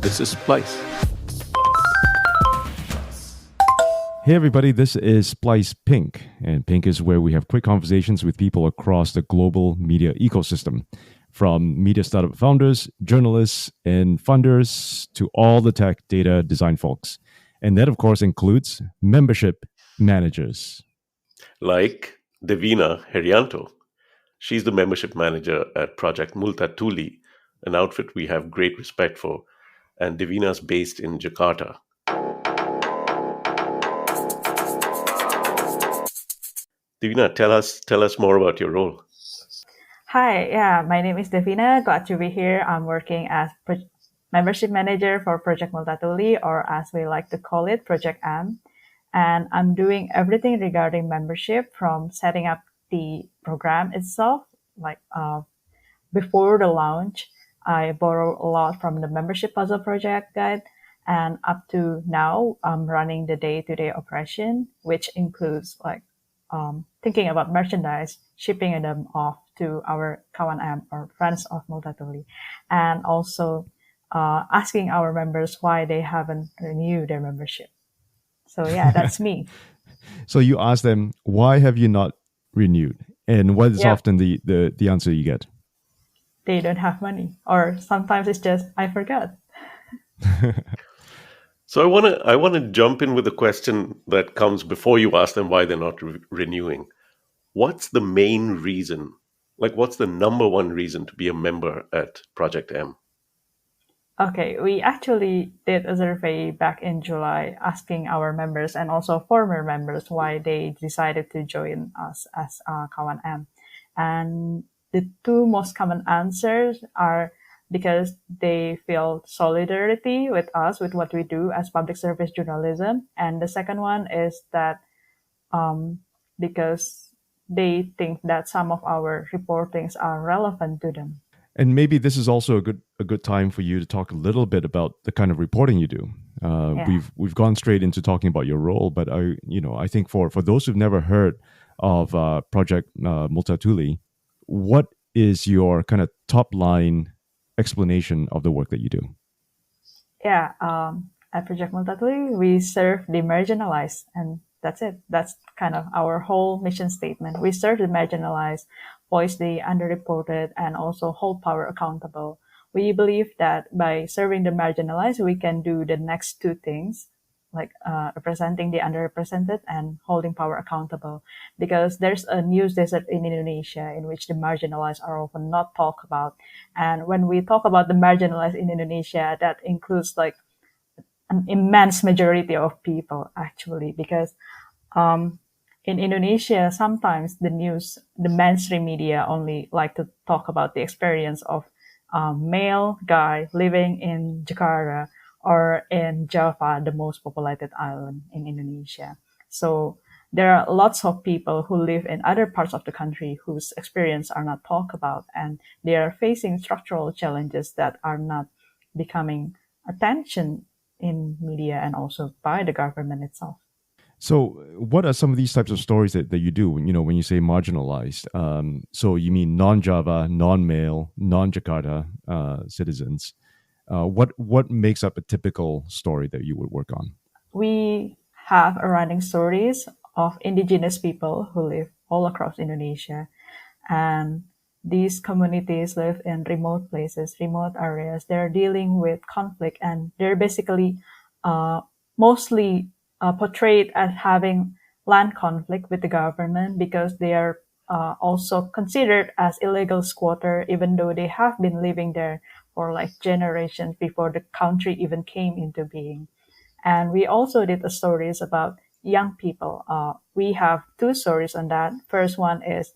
This is Splice. Hey everybody, this is Splice Pink, and Pink is where we have quick conversations with people across the global media ecosystem, from media startup founders, journalists, and funders to all the tech, data, design folks. And that, of course, includes membership managers. Like Devina Heriyanto. She's the membership manager at Project Multatuli, an outfit we have great respect for, and Devina's based in Jakarta. Devina, tell us more about your role. Hi, my name is Devina. Glad to be here. I'm working as membership manager for Project Multatuli, or as we like to call it, Project M. And I'm doing everything regarding membership, from setting up the program itself, like before the launch. I borrow a lot from the membership puzzle project guide, and up to now, I'm running the day-to-day operation, which includes thinking about merchandise, shipping them off to our kawan M or friends of Multatuli, and also asking our members why they haven't renewed their membership. So yeah, that's me. So you ask them, why have you not renewed? And what is Yep. often the answer you get? They don't have money, or sometimes it's just I forgot. So I wanna jump in with a question that comes before you ask them why they're not renewing. What's the main reason? Like, what's the number one reason to be a member at Project M? Okay, we actually did a survey back in July asking our members and also former members why they decided to join us as Kawan M. And the two most common answers are because they feel solidarity with us, with what we do as public service journalism. And the second one is that because they think that some of our reportings are relevant to them. And maybe this is also a good time for you to talk a little bit about the kind of reporting you do. We've gone straight into talking about your role, but I think for those who've never heard of Project Multatuli, what is your kind of top line explanation of the work that you do? Yeah, at Project Multatuli, we serve the marginalized, and that's it. That's kind of our whole mission statement. We serve the marginalized, voice the underreported, and also hold power accountable. We believe that by serving the marginalized, we can do the next two things, like representing the underrepresented and holding power accountable. Because there's a news desert in Indonesia in which the marginalized are often not talked about. And when we talk about the marginalized in Indonesia, that includes like an immense majority of people, actually, because in Indonesia, sometimes the mainstream media only like to talk about the experience of a male guy living in Jakarta or in Java, the most populated island in Indonesia. So there are lots of people who live in other parts of the country whose experience are not talked about, and they are facing structural challenges that are not becoming attention in media and also by the government itself. So, what are some of these types of stories that you do? When you say marginalized, so you mean non-Java, non-male, non-Jakarta citizens. What makes up a typical story that you would work on? We have a running stories of indigenous people who live all across Indonesia, and these communities live in remote places, remote areas. They're dealing with conflict, and they're basically mostly portrayed as having land conflict with the government because they are also considered as illegal squatter, even though they have been living there for like generations before the country even came into being. And we also did a stories about young people. We have two stories on that. First one is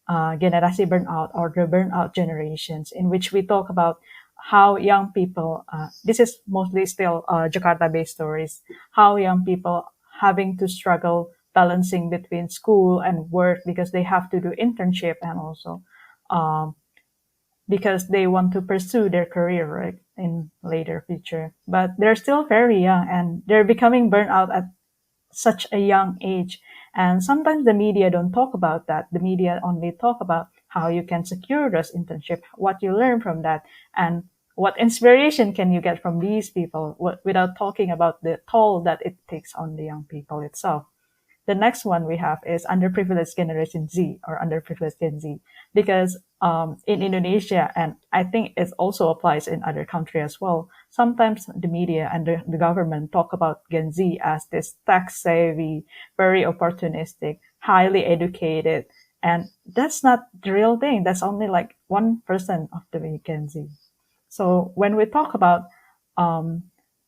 generasi burnout, or the burnout generations, in which we talk about how young people, this is mostly still Jakarta-based stories, how young people having to struggle balancing between school and work because they have to do internship, and also because they want to pursue their career, right, in later future. But they're still very young and they're becoming burnt out at such a young age. And sometimes the media don't talk about that. The media only talk about how you can secure this internship, what you learn from that, and what inspiration can you get from these people without talking about the toll that it takes on the young people itself? The next one we have is underprivileged generation Z or underprivileged Gen Z, because in Indonesia, and I think it also applies in other countries as well, sometimes the media and the government talk about Gen Z as this tech savvy, very opportunistic, highly educated, and that's not the real thing. That's only like 1% of the Gen Z. So when we talk about the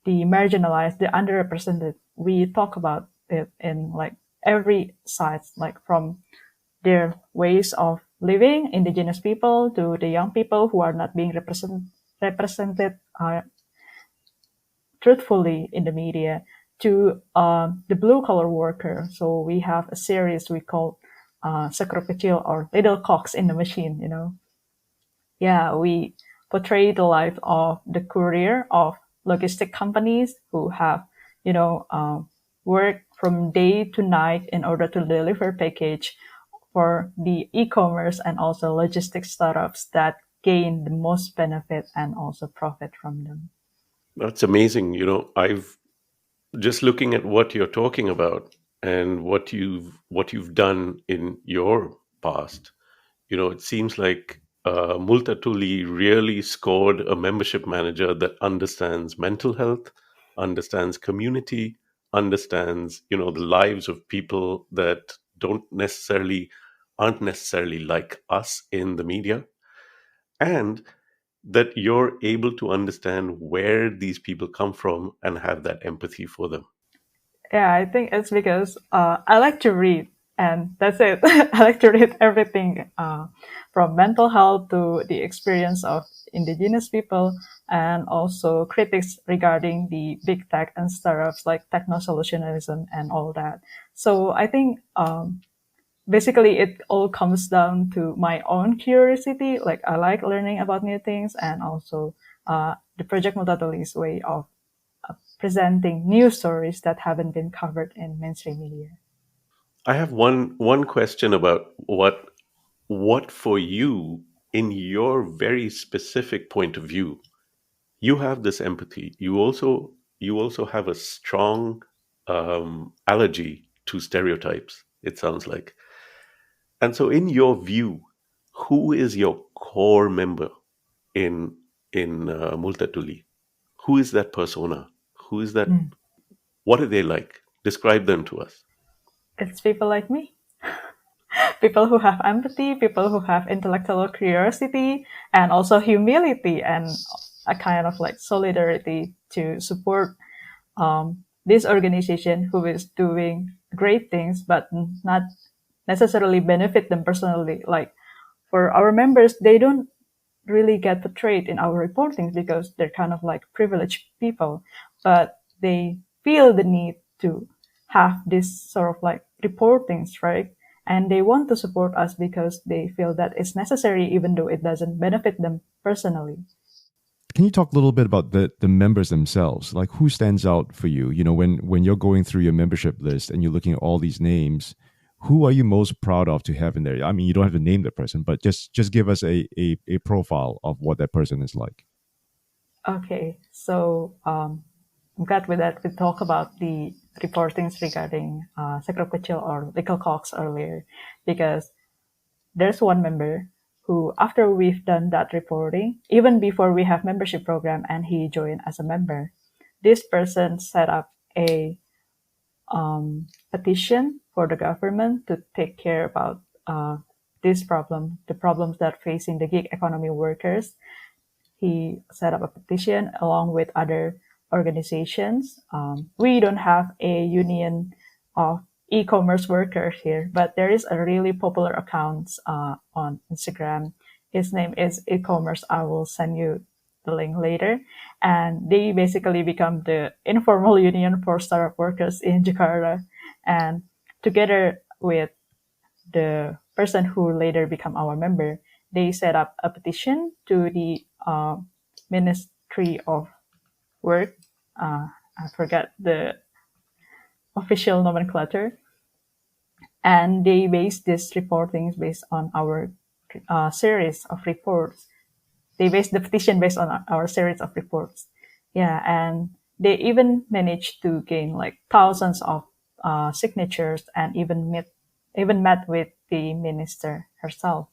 marginalized, the underrepresented, we talk about it in like every side, like from their ways of living, indigenous people, to the young people who are not being represented truthfully in the media, to the blue collar worker. So we have a series we call Sekro Kecil or Little Cogs in the Machine, Yeah, we portray the life of the courier of logistic companies who have, work from day to night in order to deliver package for the e-commerce and also logistic startups that gain the most benefit and also profit from them. That's amazing. I've just looking at what you're talking about and what you've done in your past. It seems like Multatuli really scored a membership manager that understands mental health, understands community, understands the lives of people that don't necessarily aren't necessarily like us in the media, and that you're able to understand where these people come from and have that empathy for them. Yeah, I think it's because I like to read, and that's it. I like to read everything from mental health to the experience of indigenous people, and also critics regarding the big tech and startups like techno solutionism and all that. So I think basically it all comes down to my own curiosity. Like I like learning about new things, and also the Project Multatuli's way of presenting new stories that haven't been covered in mainstream media. I have one question about what for you, in your very specific point of view, you have this empathy. You also have a strong allergy to stereotypes, it sounds like. And so in your view, who is your core member in Multatuli? Who is that persona? Who is that? Mm. What are they like? Describe them to us. It's people like me, people who have empathy, people who have intellectual curiosity, and also humility and a kind of like solidarity to support this organization who is doing great things, but not necessarily benefit them personally. Like for our members, they don't really get portrayed in our reporting because they're kind of like privileged people, but they feel the need to have this sort of like reportings, right? And they want to support us because they feel that it's necessary, even though it doesn't benefit them personally. Can you talk a little bit about the members themselves? Like who stands out for you? When you're going through your membership list and you're looking at all these names, who are you most proud of to have in there? I mean, you don't have to name the person, but just give us a profile of what that person is like. Okay, so I'm glad with that we talk about the reportings regarding Sekro Kecil or Legal Cox earlier, because there's one member who, after we've done that reporting, even before we have membership program and he joined as a member, this person set up a petition for the government to take care about this problem, the problems that facing the gig economy workers. He set up a petition along with other organizations. We don't have a union of e-commerce workers here, but there is a really popular account on Instagram. His name is e-commerce. I will send you the link later. And they basically become the informal union for startup workers in Jakarta. And together with the person who later become our member, they set up a petition to the Ministry of Work. I forgot the official nomenclature. And they base this reporting based on our series of reports. they based the petition based on our series of reports. Yeah, and they even managed to gain like thousands of signatures and even met with the minister herself.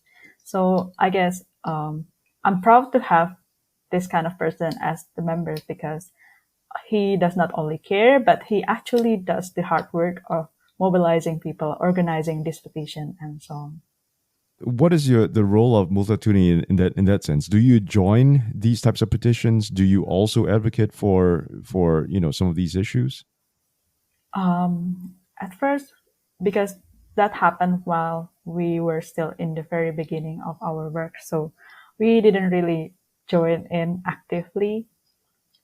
So I guess I'm proud to have this kind of person as the member because he does not only care, but he actually does the hard work of mobilizing people, organizing this petition, and so on. What is the role of Multatuli in that sense? Do you join these types of petitions? Do you also advocate for some of these issues? At first, because that happened while we were still in the very beginning of our work, so we didn't really join in actively.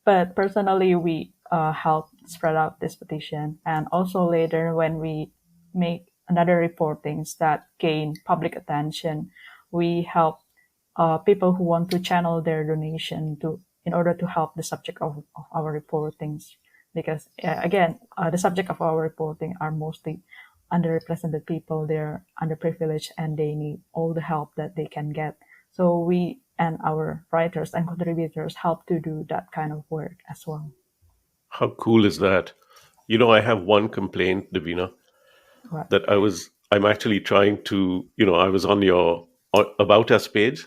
But personally, we help spread out this petition. And also later, when we make another reportings that gain public attention, we help people who want to channel their donation to in order to help the subject of our reportings. Because again, the subject of our reporting are mostly underrepresented people. They're underprivileged and they need all the help that they can get. So we and our writers and contributors help to do that kind of work as well. How cool is that? I have one complaint, Davina, Right. that I'm actually trying to, I was on your About Us page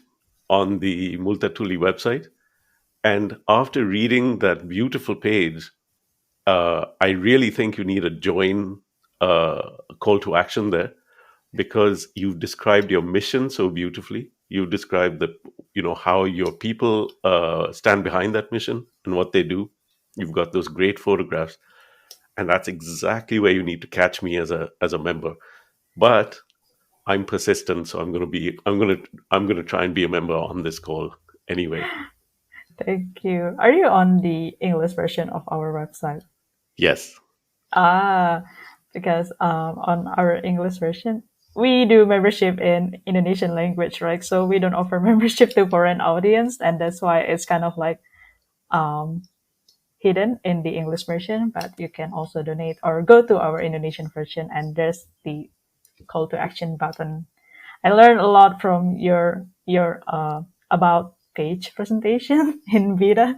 on the Multatuli website. And after reading that beautiful page, I really think you need a join call to action there because you've described your mission so beautifully. You've described how your people stand behind that mission and what they do. You've got those great photographs, and that's exactly where you need to catch me as a member. But I'm persistent, so I'm gonna try and be a member on this call anyway. Thank you. Are you on the English version of our website? Yes, Ah, because on our English version, we do membership in Indonesian language, right? So we don't offer membership to foreign audience, and that's why it's kind of like um, hidden in the English version. But you can also donate or go to our Indonesian version, and there's the call to action button. I learned a lot from your about page presentation in Beta.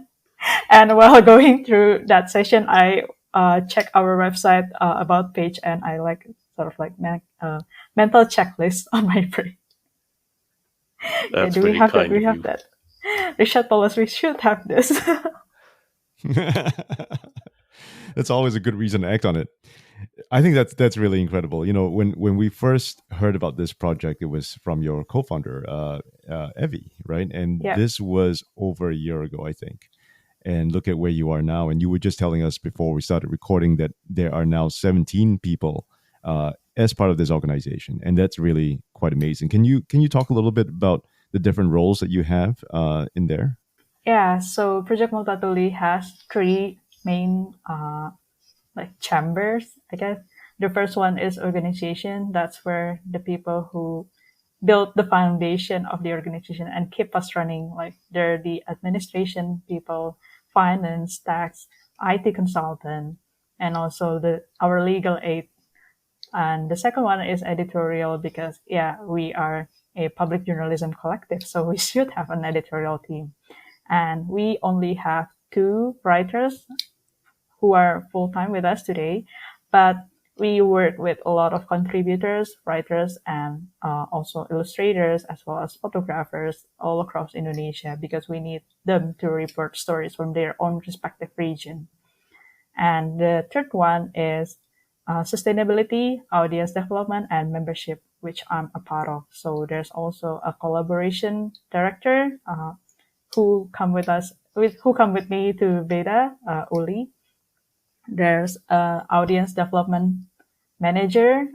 And while going through that session, I check our website about page, and I like sort of like mental checklist on my brain. Yeah, that's do we very have that? kind We of have you. that. Richard told us we should have this. That's always a good reason to act on it. I think that's really incredible. When we first heard about this project, it was from your co-founder, Evie, right? And Yeah. this was over a year ago, I think. And look at where you are now. And you were just telling us before we started recording that there are now 17 people as part of this organization, and that's really quite amazing. Can you talk a little bit about the different roles that you have in there? Yeah, so Project Multatuli has three main like chambers, I guess. The first one is organization. That's where the people who built the foundation of the organization and keep us running. Like they're the administration people, finance, tax, IT consultant, and also the our legal aid. And the second one is editorial because yeah, we are a public journalism collective, so we should have an editorial team. And we only have two writers who are full time with us today, but we work with a lot of contributors, writers, and also illustrators, as well as photographers all across Indonesia because we need them to report stories from their own respective region. And the third one is sustainability, audience development, and membership, which I'm a part of. So there's also a collaboration director who come with me to Beta, Uli. There's a audience development manager.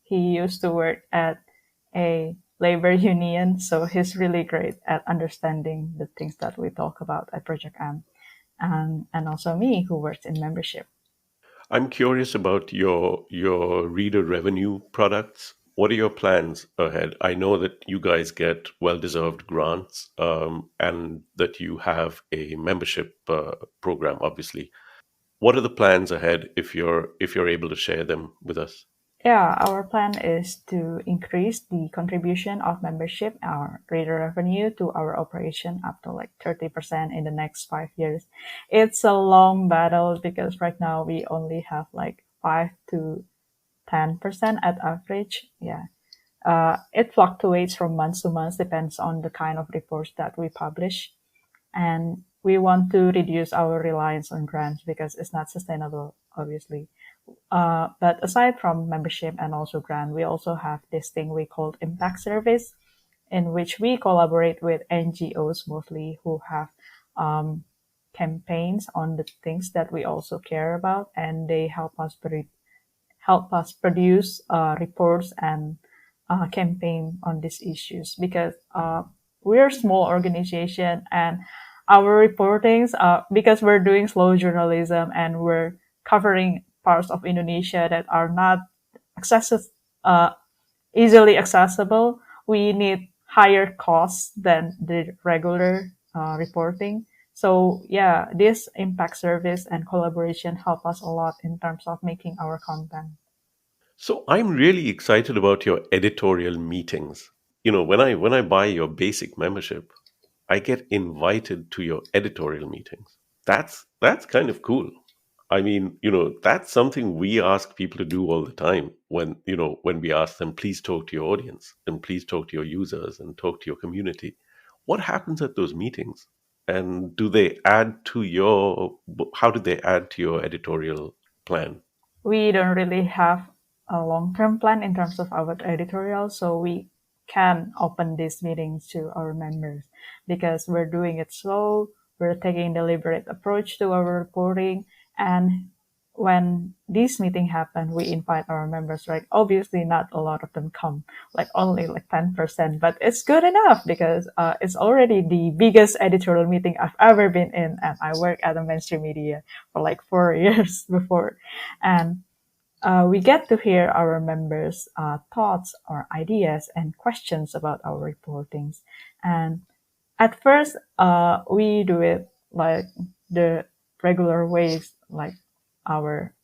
He used to work at a labor union, so he's really great at understanding the things that we talk about at Project M. And also me, who works in membership. I'm curious about your reader revenue products. What are your plans ahead? I know that you guys get well-deserved grants, and that you have a membership program, obviously. What are the plans ahead if you're able to share them with us? Yeah, our plan is to increase the contribution of membership, our reader revenue to our operation up to like 30% in the next 5 years. It's a long battle because right now we only have like 5 to 10% at average. Yeah. It fluctuates from month to month, depends on the kind of reports that we publish. And we want to reduce our reliance on grants because it's not sustainable, obviously. But aside from membership and also grant, we also have this thing we call impact service, in which we collaborate with NGOs mostly who have um, campaigns on the things that we also care about, and they help us produce reports and campaign on these issues because we're a small organization and our reportings because we're doing slow journalism and we're covering parts of Indonesia that are not accessis- uh, easily accessible. We need higher costs than the regular reporting. So yeah, this impact service and collaboration help us a lot in terms of making our content. So I'm really excited about your editorial meetings. When I buy your basic membership, I get invited to your editorial meetings. That's kind of cool. I mean, that's something we ask people to do all the time when we ask them, please talk to your audience and please talk to your users and talk to your community. What happens at those meetings? And how do they add to your editorial plan? We don't really have a long-term plan in terms of our editorial, so we can open these meetings to our members because we're doing it slow. We're taking deliberate approach to our reporting, and when this meeting happen, we invite our members. Right? Obviously, not a lot of them come, like only like 10%, but it's good enough because it's already the biggest editorial meeting I've ever been in, and I work at a mainstream media for like 4 years before, and we get to hear our members' thoughts or ideas and questions about our reportings. And at first, we do it like the regular ways, like our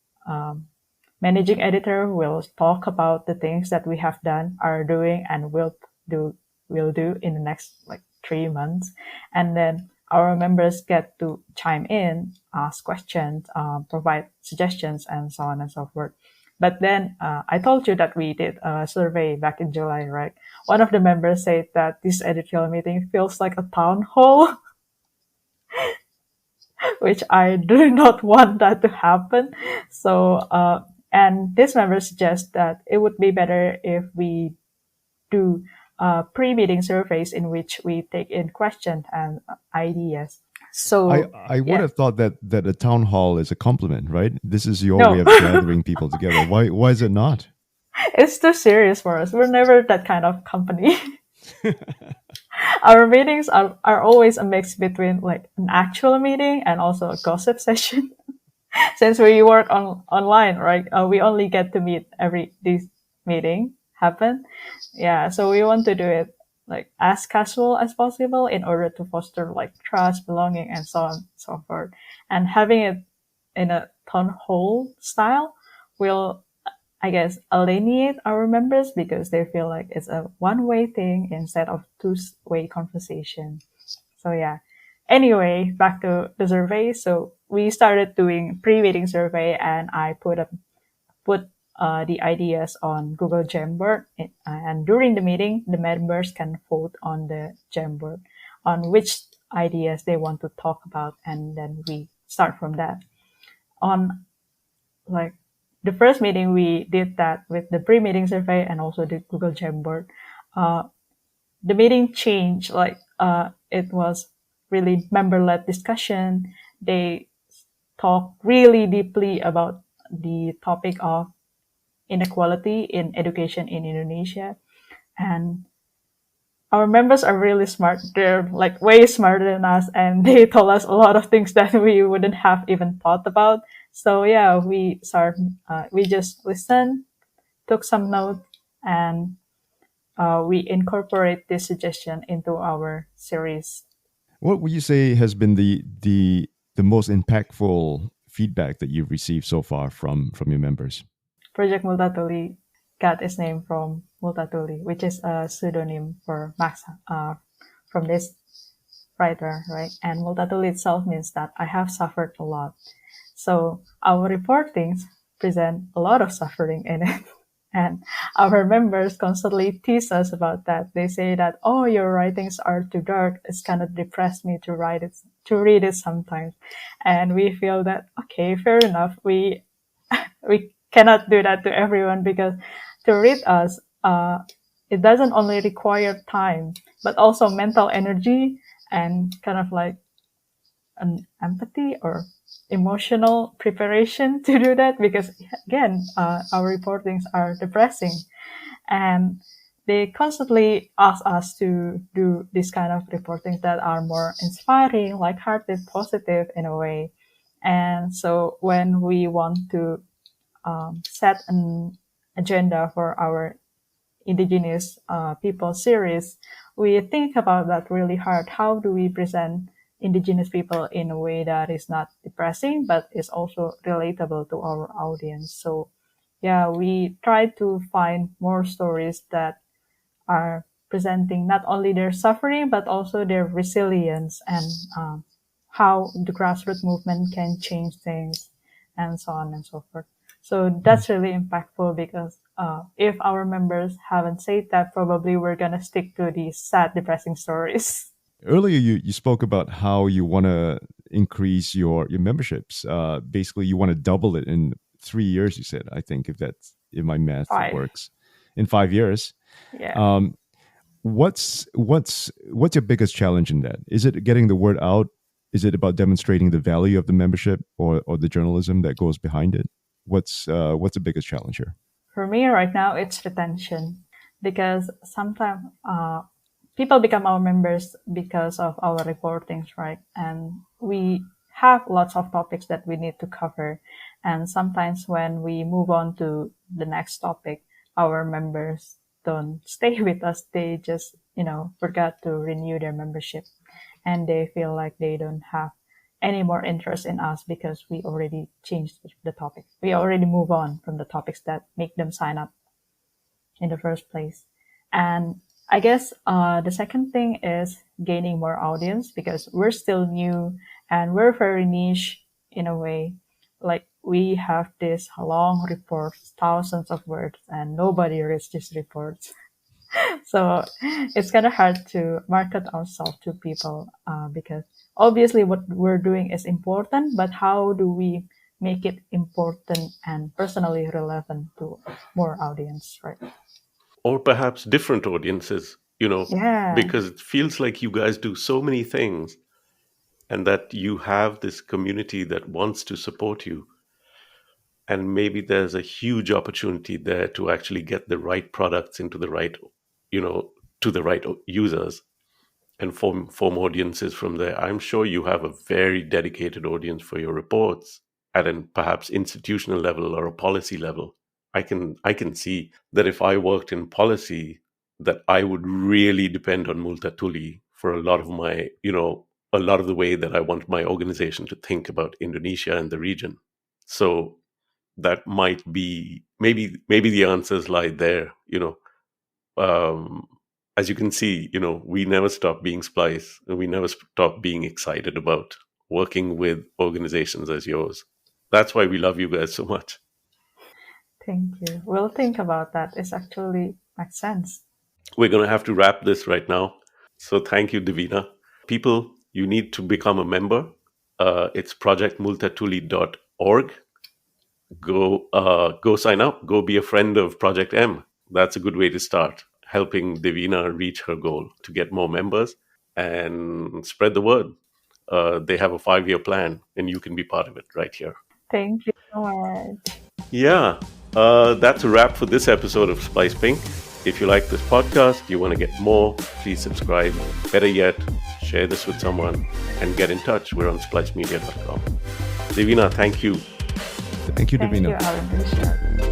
managing editor will talk about the things that we have done, are doing, and do will do in the next like 3 months, and then our members get to chime in, ask questions, provide suggestions, and so on and so forth. But then I told you that we did a survey back in July, right? One of the members said that this editorial meeting feels like a town hall, which I do not want that to happen. So, and this member suggests that it would be better if we do pre-meeting surveys in which we take in questions and ideas. I, So, I would yeah, have thought that a town hall is a compliment, right? This is your way no, of gathering people together. Why is it not? it's too serious for us. We're never that kind of company. Our meetings are always a mix between like an actual meeting and also a gossip session. Since we work online, right? We only get to meet every this meeting happen. Yeah, so we want to do it like as casual as possible in order to foster like trust, belonging, and so on and so forth. And having it in a town hall style will, I guess, alienate our members because they feel like it's a one-way thing instead of two-way conversation. So yeah. Anyway, back to the survey. So we started doing pre-meeting survey, and I put the ideas on Google Jamboard. And during the meeting, the members can vote on the Jamboard on which ideas they want to talk about, and then we start from that. On like the first meeting, we did that with the pre-meeting survey and also the Google Jamboard. Uh, the meeting changed. It was really member-led discussion. They talk really deeply about the topic of inequality in education in Indonesia. And our members are really smart. They're like way smarter than us, and they told us a lot of things that we wouldn't have even thought about. So yeah, we just listened, took some notes, and we incorporate this suggestion into our series. What would you say has been the most impactful feedback that you've received so far from your members? Project Multatuli. got its name from Multatuli, which is a pseudonym for Max, from this writer, right? And Multatuli itself means that I have suffered a lot. So our reportings present a lot of suffering in it. And our members constantly tease us about that. They say that, oh, your writings are too dark. It's kind of depressed me to write it, to read it sometimes. And we feel that, okay, fair enough. We cannot do that to everyone, because to read us, it doesn't only require time, but also mental energy and kind of like an empathy or emotional preparation to do that, because again, our reportings are depressing, and they constantly ask us to do these kind of reportings that are more inspiring, lighthearted, positive in a way. And so when we want to set an agenda for our indigenous people series, we think about that really hard. How do we present indigenous people in a way that is not depressing, but is also relatable to our audience? So yeah, we try to find more stories that are presenting not only their suffering, but also their resilience, and how the grassroots movement can change things, and so on and so forth. So that's really impactful, because if our members haven't said that, probably we're going to stick to these sad, depressing stories. Earlier, you spoke about how you want to increase your memberships. Basically, you want to double it in 3 years. You said, I think, if my math Five. works, in 5 years. Yeah. What's your biggest challenge in that? Is it getting the word out? Is it about demonstrating the value of the membership, or the journalism that goes behind it? What's the biggest challenge here? For me right now, it's retention, because sometimes people become our members because of our reportings, right? And we have lots of topics that we need to cover. And sometimes when we move on to the next topic, our members don't stay with us. They just, forgot to renew their membership. And they feel like they don't have any more interest in us, because we already changed the topic. We already move on from the topics that make them sign up in the first place. And I guess the second thing is gaining more audience, because we're still new and we're very niche in a way. Like, we have these long reports, thousands of words, and nobody reads these reports. So it's kind of hard to market ourselves to people, because obviously what we're doing is important, but how do we make it important and personally relevant to more audience, right? Or perhaps different audiences, Yeah. because it feels like you guys do so many things, and that you have this community that wants to support you. And maybe there's a huge opportunity there to actually get the right products into the right, to the right users, and form audiences from there. I'm sure you have a very dedicated audience for your reports at an perhaps institutional level or a policy level. I can see that if I worked in policy, that I would really depend on Multatuli for a lot of my, a lot of the way that I want my organization to think about Indonesia and the region. So that might be, maybe the answers lie there. Um, as you can see, we never stop being Splice, and we never stop being excited about working with organizations as yours. That's why we love you guys so much. Thank you. We'll think about that. It actually makes sense. We're going to have to wrap this right now. So thank you, Devina. People, you need to become a member. It's projectmultatuli.org. Go sign up. Go be a friend of Project M. That's a good way to start, helping Devina reach her goal to get more members and spread the word. They have a 5-year plan, and you can be part of it right here. Thank you so much. Yeah, that's a wrap for this episode of Splice Pink. If you like this podcast, you want to get more, please subscribe. Better yet, share this with someone and get in touch. We're on splicemedia.com. Devina, thank you. Thank you, Thank Devina. you, Alan.